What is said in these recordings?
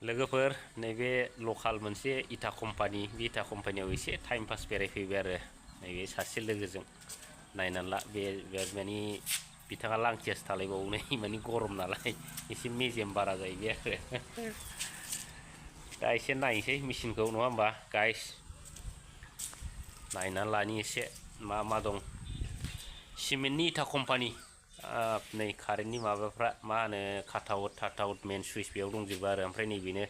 लोगोफोर नैबे लकाल मोनसे इटा कम्पानि बे इटा कम्पानियाव एसे टाइम पास बेरायफैबाय आरो नैबे सासे लोगोजों नायनानै ला बे माने बिथाङा लांथियासो थालायबावनाय माने गरम नालाय एसे मेजेम बारा जाहैबाय आरो दा एसे नायनोसै मेचिनखौ नङा होमबा गाइस नायनानै लानि एसे मा दं सिमेन्टनि इटा कम्पानि नै कारेन्टनि माबाफ्रा मा होनो काटाउट टाटाउट मेन सुइच बेयाव दंजोबो आरो ओमफ्राय नैबेनो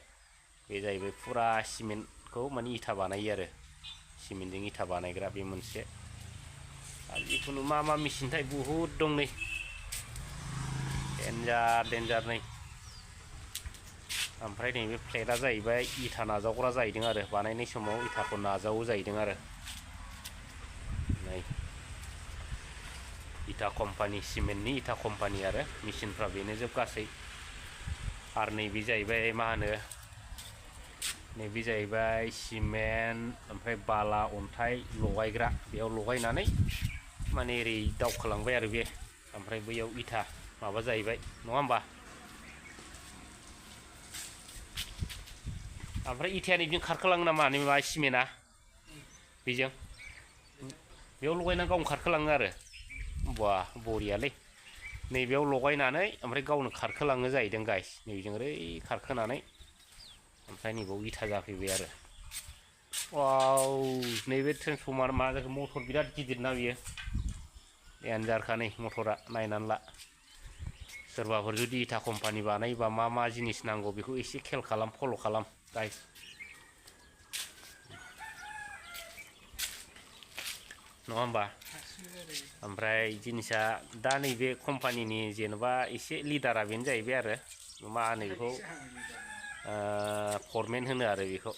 बे जाहैबाय फुरा सिमेन्टखौ माने इटा बानायो आरो सिमेन्टजों इटा बानायग्रा बे मोनसे आरो जिखुनु मा मेचिनथाय बहुद दं नै डेन्जार नै ओमफ्राय नैबे प्लेटआ जाहैबाय इटा नाजावग्रा जाहैदों आरो बानायनाय समाव इटाखौ नाजावो जाहैदों आरो नै इटा कम्पानि सिमेन्टनि इटा कम्पानि आरो मेचिनफ्रा बेनो जोब गासै आरो नैबे जाहैबाय मा होनो नैबे जाहैबाय सिमेन्ट ओमफ्राय बाला अन्थाइ लगायग्रा बेयाव लगायनानै माने ओरै दावखोलांबाय आरो बे ओमफ्राय बैयाव इटा माबा जाहैबाय नङा होमबा ओमफ्राय इटाया नैजों खारखोलाङो नामा नैबे सिमेन्टआ बेजों बेयाव लगायना गावनो खारखोलाङो आरो बा बरियालै नैबेयाव लगायनानै ओमफ्राय गावनो खारखोलाङो जाहैदों गाइस नैबेजों ओरै खारखोनानै ओमफ्राय नैबाव इटा जाफैबाय आरो वाव नैबे ट्रेन्सफर्मार मा जाखो मटर बिराद गिदिर ना बियो डेन्जारखा नै मटरा नायनानै ला सोरबाफोर जुदि इटा कम्पानि बानायोबा मा जिनिस नांगौ बेखौ एसे खेल खालाम फल' खालाम गाइस नङा होमबा ओमफ्राय जिनिसा दा नैबे कम्पानिनि जेनेबा एसे लिडारा बेनो जाहैबाय आरो मा होनो बेखौ फरमेन होनो आरो बेखौ